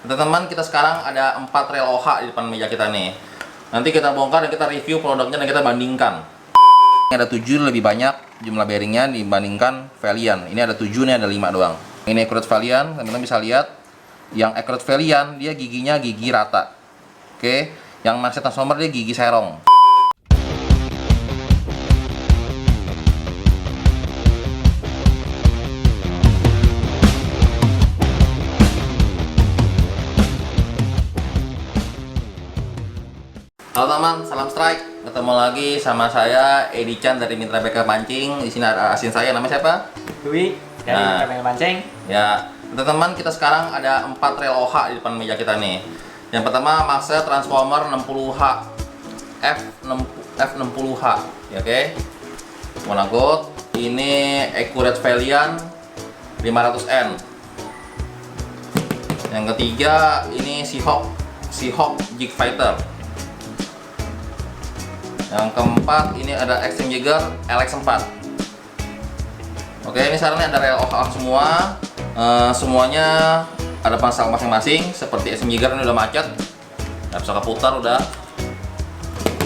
Teman-teman, kita sekarang ada 4 rel OH di depan meja kita nih. Nanti kita bongkar dan kita review produknya dan kita bandingkan. Ini ada 7 lebih banyak jumlah bearingnya dibandingkan Valiant. Ini ada 7 nih, ada 5 doang. Ini Accurate Valiant, teman-teman bisa lihat. Yang Accurate Valiant dia giginya gigi rata. Oke, yang Maxxel Transformer dia gigi serong. Halo teman, salam strike. Ketemu lagi sama saya Edi Chan dari Mitra BK Pancing. Di sini ada asin saya, namanya siapa? Dwi dari Mitra BK Pancing. Ya, teman-teman, kita sekarang ada 4 rel OH di depan meja kita nih. Yang pertama Maxxel Transformer 60H F60H, ya, oke. Warna gold. Ini Accurate Valiant 500N. Yang ketiga ini Seahawk Jig Fighter. Yang keempat ini ada Extreme Jigger LX4. Oke, ini sekarang ada rel OH semua. Semuanya ada pasal masing-masing. Seperti Extreme Jigger ini udah macet, nggak bisa keputar udah.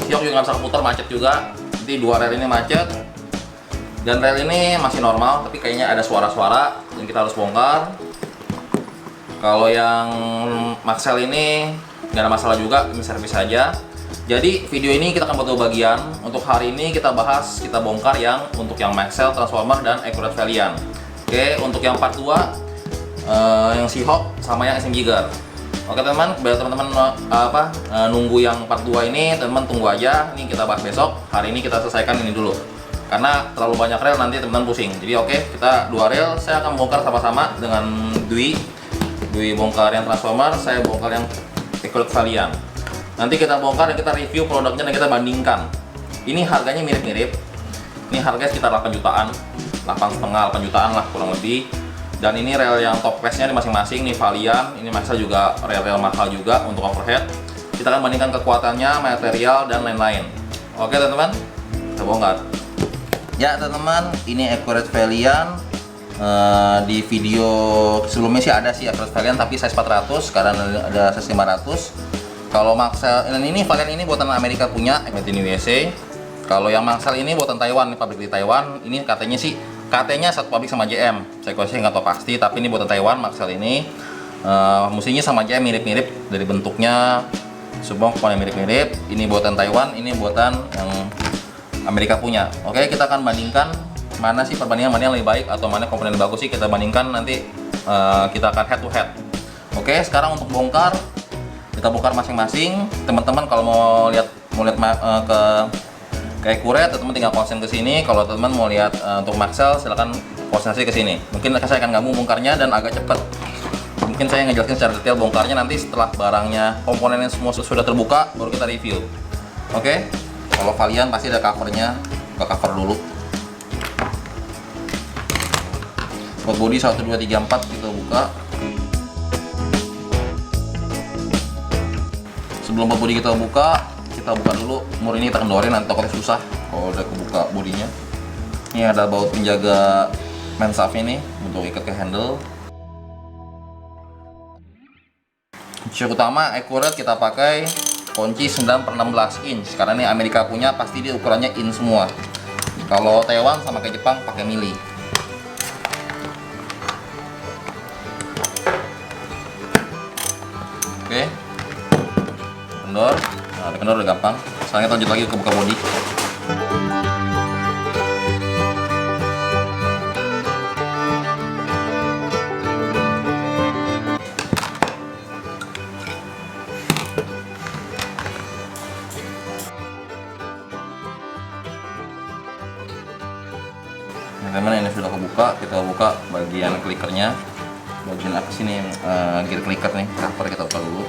Seahawk juga nggak bisa keputar, macet juga. Jadi dua rel ini macet. Dan rel ini masih normal, tapi kayaknya ada suara-suara yang kita harus bongkar. Kalau yang Maxxel ini nggak ada masalah juga, ini servis saja. Jadi video ini kita akan buat 2 bagian. Untuk hari ini kita bahas, kita bongkar yang untuk yang Maxxel Transformer dan Accurate Valiant. Oke, untuk yang part 2 yang Seahawk sama yang SM Jigger. Oke teman, biar teman-teman nunggu yang part 2 ini, teman-teman tunggu aja. Ini kita bahas besok. Hari ini kita selesaikan ini dulu. Karena terlalu banyak rel nanti teman-teman pusing. Jadi oke, kita 2 rel. Saya akan bongkar sama-sama dengan Dwi bongkar yang Transformer, saya bongkar yang Accurate Valiant. Nanti kita bongkar dan kita review produknya dan kita bandingkan. Ini harganya mirip-mirip. Ini harganya sekitar 8 jutaan, 8,5, 8 jutaan lah kurang lebih. Dan ini rel yang top class-nya masing-masing. Ini Valiant, ini Maxxel juga rel-rel mahal juga untuk overhead. Kita akan bandingkan kekuatannya, material dan lain-lain. Oke teman-teman, kita bongkar. Ya teman-teman, ini Accurate Valiant. Di video sebelumnya sih ada sih Accurate Valiant, tapi size 400, sekarang ada size 500. Kalau Maxxel ini Valiant ini buatan Amerika punya, made in USA. Kalau yang Maxxel ini buatan Taiwan, ini pabrik di Taiwan. Ini katanya satu pabrik sama JM. Saya nggak tahu pasti, tapi ini buatan Taiwan Maxxel ini. Mesinnya sama JM, mirip-mirip dari bentuknya, semua komponen mirip-mirip. Ini buatan Taiwan, ini buatan yang Amerika punya. Oke, kita akan bandingkan mana sih perbandingan, mana yang lebih baik atau mana komponen yang bagus sih, kita bandingkan nanti. Kita akan head to head. Oke, sekarang untuk bongkar, kita bongkar masing-masing. Teman-teman kalau mau lihat ke Accurate, teman-teman tinggal konsen ke sini. Kalau teman-teman mau lihat untuk Maxxel, silahkan konsentrasi ke sini. Mungkin saya akan gabung bongkarnya dan agak cepat. Mungkin saya ngejelasin secara detail bongkarnya nanti setelah barangnya, komponennya semua sudah terbuka, baru kita review. Oke. Kalau Valiant pasti ada covernya, buka cover dulu. Buat body 1, 2, 3, 4 kita buka. Sebelum body kita buka dulu mur ini, kita kendorin, nanti takutnya susah kalau udah kebuka bodinya. Ini ada baut penjaga main shaft ini untuk ikat ke handle. Kunci utama Accurate kita pakai kunci 9/16 inch karena ini Amerika punya, pasti dia ukurannya in semua. Kalau Taiwan sama kayak Jepang pakai mili. Oke, kendor. Nah, kendor udah gampang. Sekarang kita lanjut lagi ke buka bodi. Nah, teman, ini sudah kebuka. Kita buka bagian klikernya. Bagian apa sih nih? Gear clicker nih, cover kita buka dulu.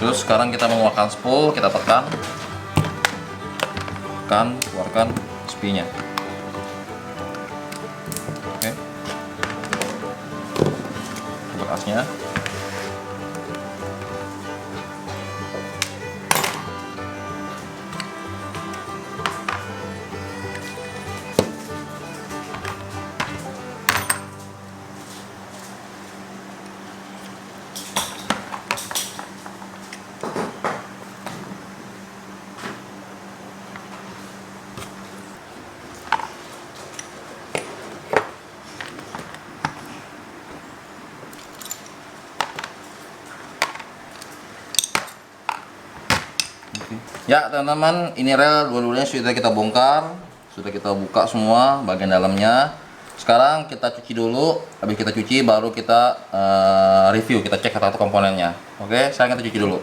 Terus sekarang kita mengeluarkan spool, kita tekan, keluarkan spinya. Oke, buka asnya. Ya teman-teman, ini rel dua-duanya sudah kita bongkar, sudah kita buka semua bagian dalamnya. Sekarang kita cuci dulu, habis kita cuci baru kita review, kita cek satu-satu komponennya. Oke, sekarang kita cuci dulu.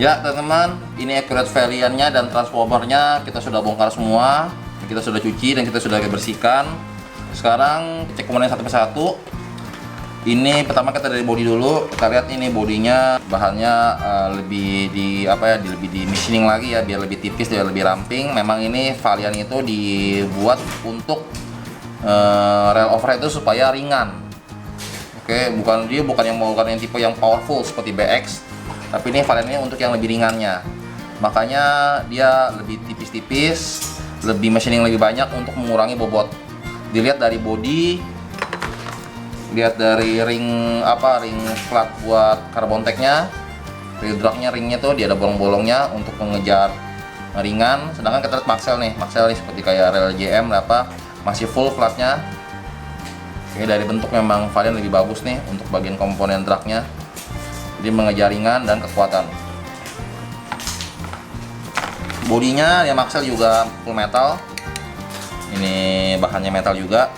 Ya teman-teman, ini accurate variannya dan transformernya kita sudah bongkar semua, kita sudah cuci dan kita sudah bersihkan. Sekarang cek komponen satu persatu. Ini pertama kita dari bodi dulu. Kita lihat ini bodinya bahannya lebih di lebih di machining lagi ya, biar lebih tipis dan lebih ramping. Memang ini Valiant itu dibuat untuk rel overhead itu supaya ringan. Oke, bukan yang tipe yang powerful seperti BX. Tapi ini Valiant ini untuk yang lebih ringannya, makanya dia lebih tipis-tipis, lebih machining lebih banyak untuk mengurangi bobot. Dilihat dari body, lihat dari ring flat buat carbon tag-nya, ring drag-nya, ringnya tuh dia ada bolong-bolongnya untuk mengejar ringan. Sedangkan kita lihat Maxell nih seperti kayak rel JM masih full flatnya. Oke, dari bentuk memang Valiant lebih bagus nih untuk bagian komponen drag-nya. Jadi mengejar ringan dan kekuatan. Bodinya ya Maxell juga full metal. Ini bahannya metal juga,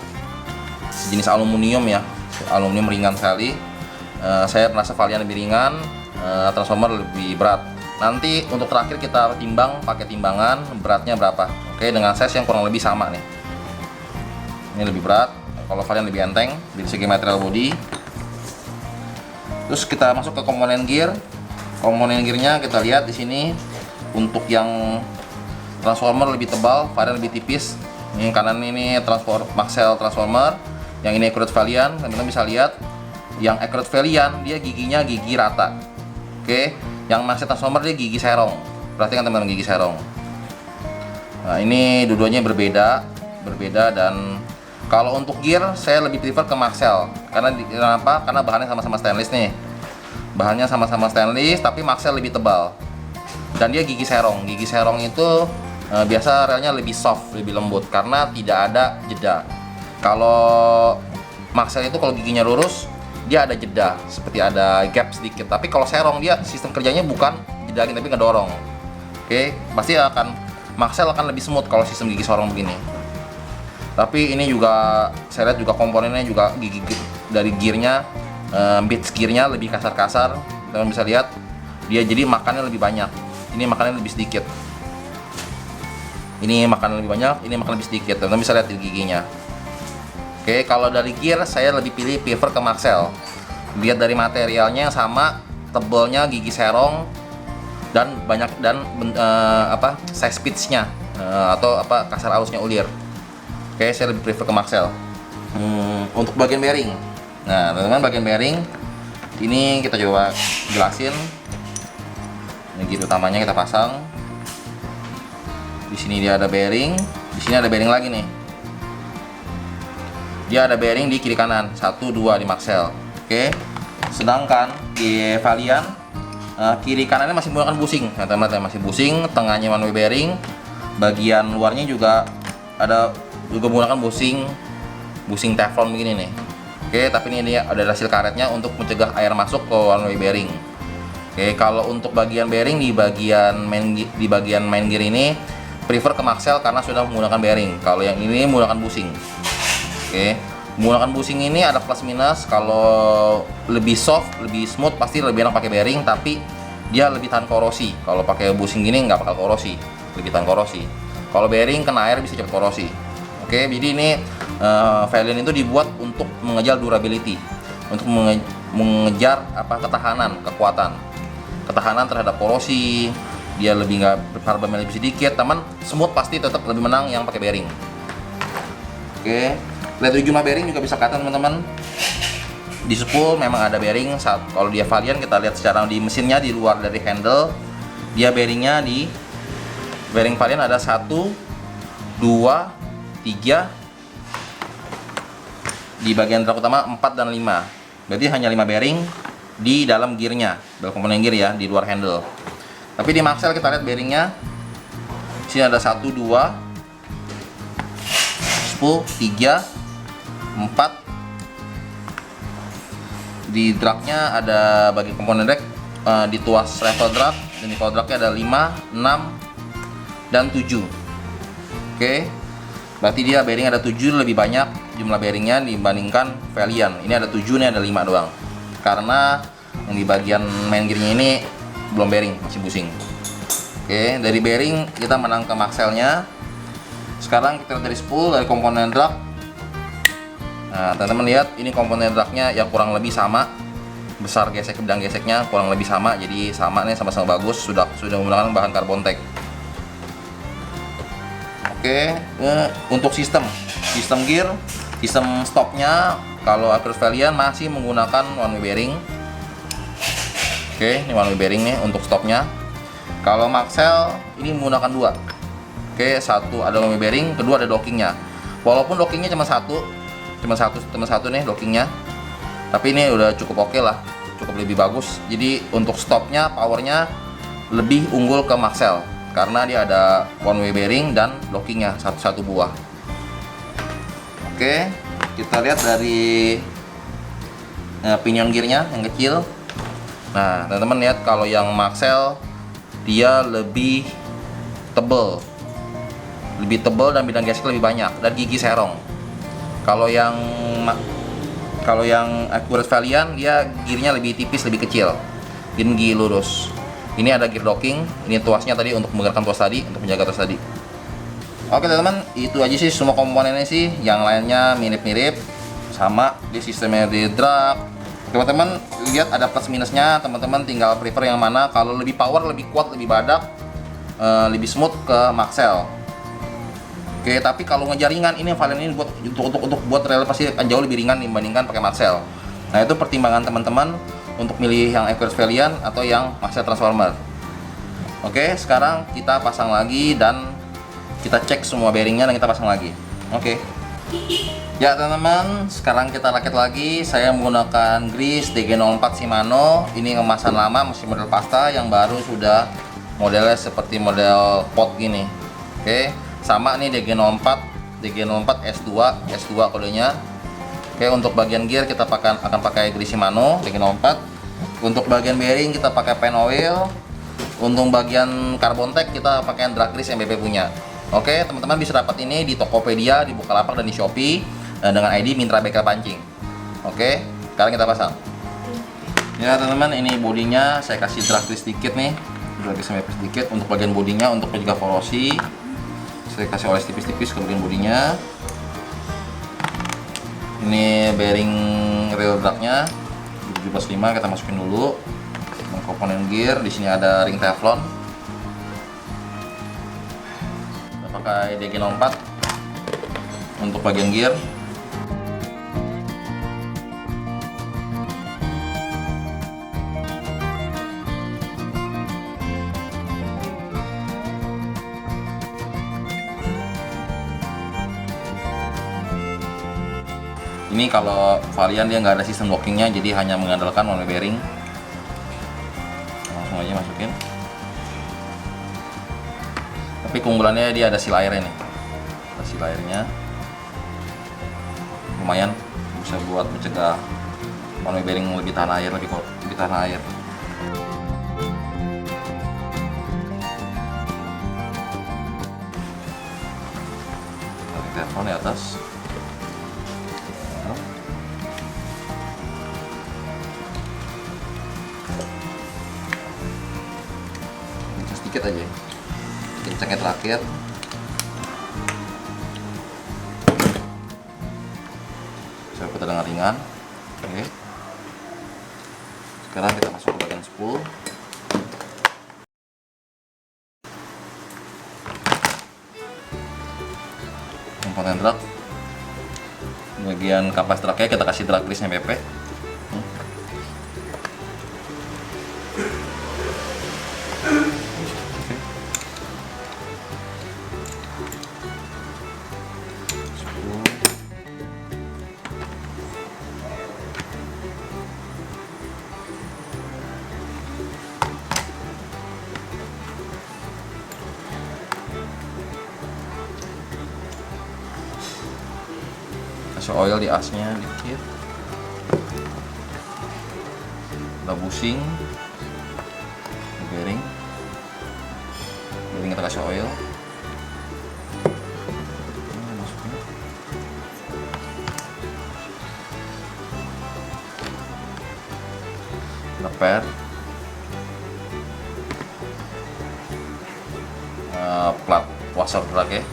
jenis aluminium ya, aluminium ringan sekali. Saya merasa Valiant lebih ringan, transformer lebih berat. Nanti untuk terakhir kita timbang pakai timbangan beratnya berapa. Oke, dengan size yang kurang lebih sama nih. Ini lebih berat, kalau Valiant lebih enteng dari segi material body. Terus kita masuk ke komponen gear. Komponen gearnya kita lihat di sini. Untuk yang transformer lebih tebal, Valiant lebih tipis. Ini kanan ini Maxell transformer, yang ini accurate Valiant. Teman-teman bisa lihat, yang accurate Valiant dia giginya gigi rata. Oke, yang Maxell transformer dia gigi serong. Perhatikan teman-teman, gigi serong. Nah, ini dua-duanya berbeda dan kalau untuk gear saya lebih prefer ke Maxell. Kenapa? Karena bahannya sama-sama stainless nih. Bahannya sama-sama stainless tapi Maxell lebih tebal. Dan dia gigi serong. Gigi serong itu biasa relnya lebih soft, lebih lembut karena tidak ada jeda. Kalau Maxell itu kalau giginya lurus, dia ada jeda, seperti ada gap sedikit. Tapi kalau serong dia sistem kerjanya bukan jeda tapi ngedorong. Oke, pasti Maxell akan lebih smooth kalau sistem gigi serong begini. Tapi ini juga saya lihat juga komponennya juga gigi dari gearnya, bits gearnya lebih kasar-kasar. Teman bisa lihat dia jadi makannya lebih banyak. Ini makannya lebih sedikit. Ini makan lebih banyak, ini makan lebih sedikit. Teman bisa lihat di giginya. Oke, kalau dari gear saya lebih prefer ke Maxell. Lihat dari materialnya yang sama, tebalnya gigi serong dan size pitch-nya atau kasar halusnya ulir. Oke, saya lebih prefer ke Maxell. Untuk bagian bearing, nah teman-teman, bagian bearing ini kita coba jelasin. Ini gear utamanya kita pasang. Di sini dia ada bearing, di sini ada bearing lagi nih. Dia ada bearing di kiri kanan, 1, 2 di Maxell. Oke, sedangkan di Valiant kiri kanannya masih menggunakan bushing. Nah teman-teman, masih bushing, tengahnya one way bearing, bagian luarnya juga ada juga menggunakan bushing teflon begini nih. Oke, tapi ini dia ada hasil karetnya untuk mencegah air masuk ke one way bearing. Oke, kalau untuk bagian bearing di bagian main gear ini prefer ke Maxell karena sudah menggunakan bearing. Kalau yang ini menggunakan bushing. Oke, menggunakan bushing ini ada plus minus. Kalau lebih soft, lebih smooth pasti lebih enak pakai bearing, tapi dia lebih tahan korosi. Kalau pakai bushing gini nggak bakal korosi, lebih tahan korosi. Kalau bearing kena air bisa cepat korosi. Oke, jadi ini Valiant itu dibuat untuk mengejar durability, untuk mengejar ketahanan, ketahanan terhadap korosi. Dia lebih nggak berharga lebih sedikit, teman. Smooth pasti tetap lebih menang yang pakai bearing. Oke, lihat dari jumlah bearing juga bisa kelihatan teman-teman. Di spool memang ada bearing. Kalau dia Valiant kita lihat secara di mesinnya di luar dari handle, dia bearingnya di bearing Valiant ada 1, 2, 3, di bagian truk utama 4 dan 5. Berarti hanya 5 bearing di dalam gearnya, dalam komponen gear ya, di luar handle. Tapi di Maxell kita lihat bearingnya. Sini ada 1, 2, 10, 3, 4. Di dragnya ada bagi komponen drag di tuas travel drag dan di power dragnya ada 5, 6, dan 7. Oke, berarti dia bearing ada 7, lebih banyak jumlah bearingnya dibandingkan Valiant. Ini ada 7, ini ada 5 doang. Karena yang di bagian main gearnya ini belum bearing, masih bushing. Oke, dari bearing kita menang ke Maxellnya. Sekarang kita lihat dari spool, dari komponen drag. Nah, teman-teman lihat ini komponen dragnya yang kurang lebih sama, besar gesek bidang geseknya kurang lebih sama, jadi sama nih, sama-sama bagus. Sudah menggunakan bahan Carbontech. Oke, untuk sistem gear, sistem stopnya kalau Acura Valiant masih menggunakan one way bearing. Oke, ini one way bearing nih untuk stopnya. Kalau Maxell ini menggunakan 2. Oke, satu ada one way bearing, kedua ada dockingnya. Walaupun dockingnya cuma satu nih dockingnya, tapi ini udah cukup oke lah, cukup lebih bagus. Jadi untuk stopnya, powernya lebih unggul ke Maxell karena dia ada one way bearing dan dockingnya satu buah. Oke, kita lihat dari pinion gearnya yang kecil. Nah, teman-teman lihat kalau yang Maxell dia lebih tebel dan bidang gesek lebih banyak dan gigi serong. Kalau yang Acura Valiant dia gearnya lebih tipis, lebih kecil, gigi lurus. Ini ada gear docking, ini tuasnya tadi untuk menggerakkan tuas tadi, untuk menjaga tuas tadi. Oke teman-teman, itu aja sih semua komponennya sih. Yang lainnya mirip-mirip sama di sistemnya di drag. Teman-teman lihat ada plus minusnya, teman-teman tinggal prefer yang mana. Kalau lebih power, lebih kuat, lebih badak, lebih smooth ke Maxell. Oke, tapi kalau ngejaringan ini Valiant ini untuk buat rel pasti akan jauh lebih ringan dibandingkan pakai Maxell. Nah, itu pertimbangan teman-teman untuk milih yang Acura Valiant atau yang Maxell Transformer. Oke, sekarang kita pasang lagi dan kita cek semua bearingnya dan kita pasang lagi. Oke. Ya teman-teman, sekarang kita rakit lagi. Saya menggunakan grease DG04 Shimano. Ini kemasan lama, masih model pasta. Yang baru sudah modelnya seperti model pot gini. Oke, sama nih DG04 S2 kodenya. Oke, untuk bagian gear kita akan pakai grease Shimano DG04. Untuk bagian bearing kita pakai Pen Oil. Untuk bagian Carbontech kita pakai drag grease yang BP punya. Oke, teman-teman bisa dapat ini di Tokopedia, di Bukalapak dan di Shopee dengan ID Mintra Bengkel Pancing. Oke, sekarang kita pasang. Ya teman-teman, ini bodinya saya kasih drag grease sedikit nih, drag grease sedikit untuk bagian bodinya untuk mencegah korosi. Saya kasih oles tipis-tipis ke bagian bodinya. Ini bearing reel dragnya 17.5 kita masukin dulu. Komponen gear di sini ada ring teflon. Kita pakai DG04 untuk bagian gear. Ini kalau Valiant dia nggak ada sistem lockingnya, jadi hanya mengandalkan one way bearing. Langsung aja masukin. Tapi keunggulannya dia ada seal airnya nih. Ada seal airnya. Lumayan bisa buat mencegah one way bearing lebih tahan air, lebih tahan air. Tarik teflon di atas. Sedikit aja, kencangnya terakhir. Saya putar dengan ringan. Oke. Sekarang kita masuk ke bagian spool. Komponen drag. Bagian kapas dragnya kita kasih drag grease PP. Kasih oil di asnya dikit. Udah busing bearing kita kasih oil. Masukin. Leper. Plat washer drag ya.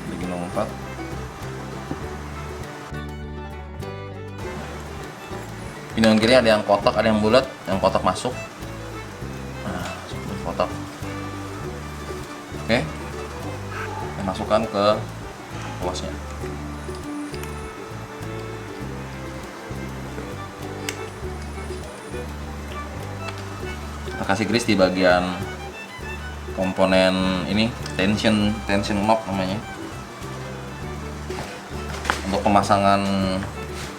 Lagi nomor 4. Pinion kiri ada yang kotak, ada yang bulat. Yang kotak masuk. Nah, seperti kotak. Oke. Kita masukkan ke tuasnya. Kita kasih grease di bagian komponen ini, tension knob namanya. Untuk pemasangan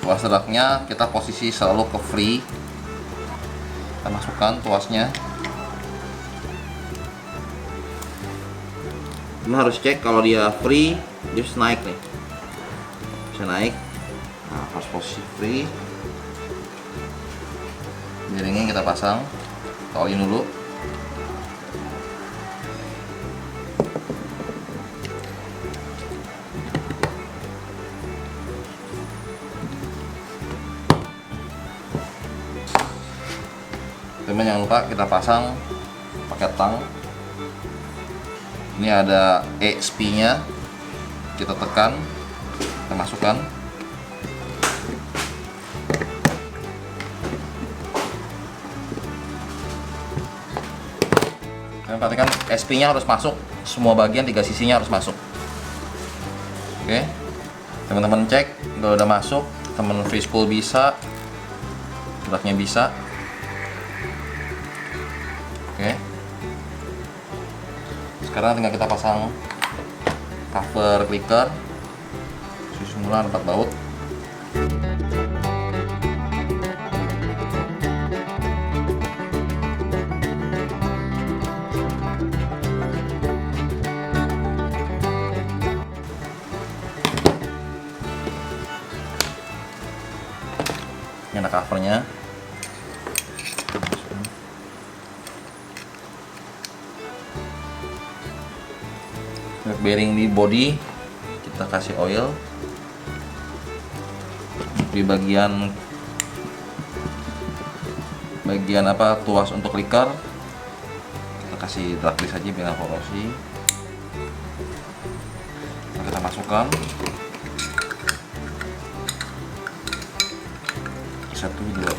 tuas dragnya kita posisi selalu ke free. Kita masukkan tuasnya. Ini harus cek kalau dia free, dia bisa naik nih, bisa naik. Nah, harus posisi free. Bearingnya kita pasang, tolin dulu. Teman jangan lupa kita pasang pakai tang. Ini ada ESP nya, kita tekan, kita masukkan. Kalian perhatikan ESP nya harus masuk, semua bagian 3 sisinya harus masuk. Oke, teman-teman cek kalau udah masuk, teman free spool bisa, dragnya bisa. Oke. Sekarang tinggal kita pasang cover clicker. Susu murah 4 baut. Ini ada covernya. Bearing di body kita kasih oil. Di bagian apa tuas untuk clicker kita kasih drag grease aja biar korosi. Nah, kita masukkan 1, 2.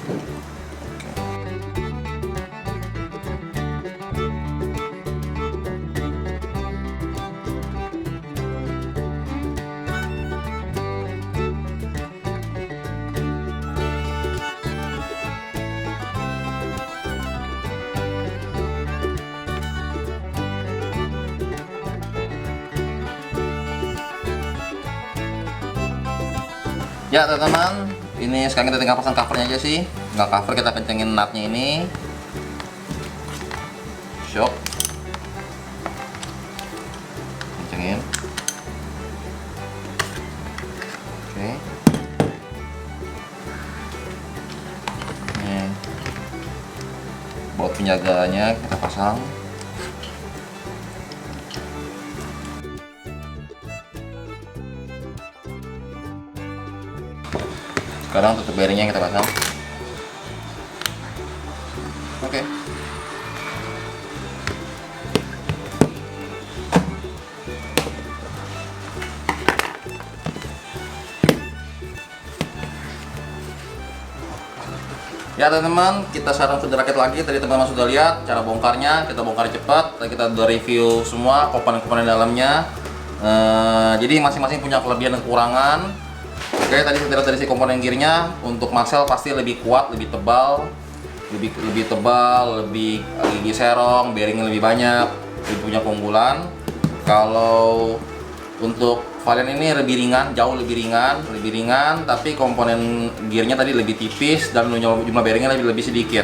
Ya teman-teman, ini sekarang kita tinggal pasang covernya aja sih. Tinggal cover, kita kencengin nutnya ini. Shock. Kencengin. Oke. Nih. Baut penjaganya kita pasang. Sekarang tutup bearingnya kita pasang. Oke. Ya teman-teman, kita sekarang sudah rakit lagi. Tadi teman-teman sudah lihat cara bongkarnya, kita bongkar cepat. Tadi kita udah review semua komponen-komponen dalamnya. Jadi masing-masing punya kelebihan dan kekurangan. Oke, tadi kita lihat dari si komponen gearnya. Untuk Maxell pasti lebih kuat, lebih tebal, lebih gigi serong, bearingnya lebih banyak, lebih punya keunggulan. Kalau untuk Valiant ini lebih ringan, jauh lebih ringan, tapi komponen gearnya tadi lebih tipis dan jumlah bearingnya lebih sedikit.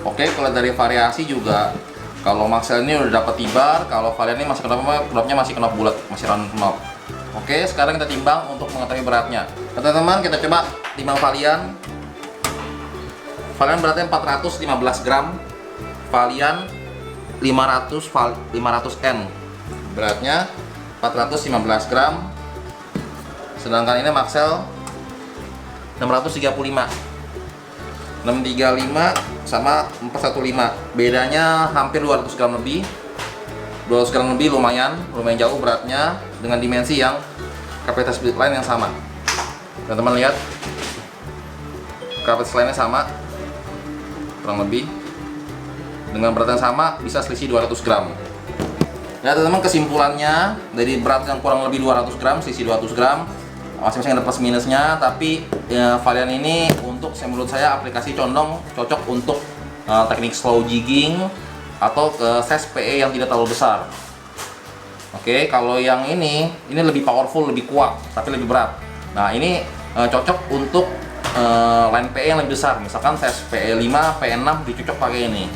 Oke, kalau dari variasi juga, kalau Maxell ini udah dapat T-bar, kalau Valiant ini masih knopnya masih knop bulat, masih round knob. Oke, sekarang kita timbang untuk mengetahui beratnya. Teman-teman, kita coba timbang Valiant. Valiant beratnya 415 gram, Valiant 500N beratnya 415 gram, sedangkan ini Maxell 635 sama 415, bedanya hampir 200 gram lebih. 200 gram lebih lumayan jauh beratnya, dengan dimensi yang kapasitas splitline yang sama. Teman-teman lihat, kapasitas line-nya sama kurang lebih, dengan berat yang sama bisa selisih 200 gram. Ya teman-teman, kesimpulannya dari berat yang kurang lebih 200 gram, sisi 200 gram, masing-masing ada plus minusnya. Tapi ya, Valiant ini menurut saya aplikasi condong cocok untuk teknik slow jigging atau ke size PE yang tidak terlalu besar. Oke, kalau yang ini lebih powerful, lebih kuat, tapi lebih berat. Nah ini cocok untuk line PE yang lebih besar, misalkan size PE 5, PE 6 dicocok pakai ini.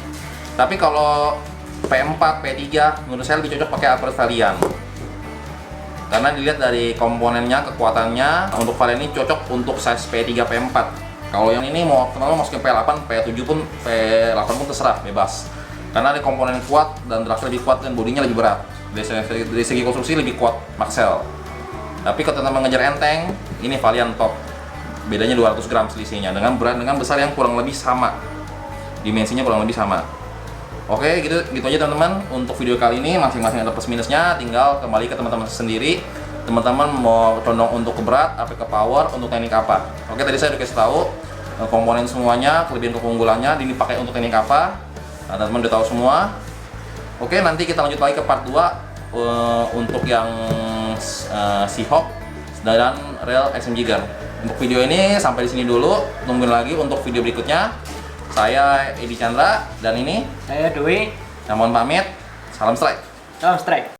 Tapi kalau P4, P3 menurut saya lebih cocok pakai Aquarius Valiant, karena dilihat dari komponennya, kekuatannya. Untuk Valiant ini cocok untuk size P3, P4. Kalau yang ini mau masukin P8, P7 pun, P8 pun terserah, bebas, karena ada komponen kuat dan dragnya lebih kuat dan bodinya lebih berat. Dari segi konstruksi lebih kuat Maxell. Tapi kalau teman-teman ngejar enteng, ini Valiant top. Bedanya 200 gram selisihnya, dengan besar yang kurang lebih sama, dimensinya kurang lebih sama. Oke, gitu aja teman-teman untuk video kali ini. Masing-masing ada plus minusnya, tinggal kembali ke teman-teman sendiri. Teman-teman mau condong untuk ke berat, apa ke power, untuk teknik apa. Oke, tadi saya udah kasih tahu komponen semuanya, kelebihan keunggulannya, ini pakai untuk teknik apa. Nah, teman-teman udah tahu semua. Oke, nanti kita lanjut lagi ke part 2 untuk yang Seahawk dan Reel XM Jigger. Untuk video ini sampai di sini dulu. Tungguin lagi untuk video berikutnya. Saya Edi Chandra dan ini Saya Dwi. Mohon pamit. Salam strike. Salam strike.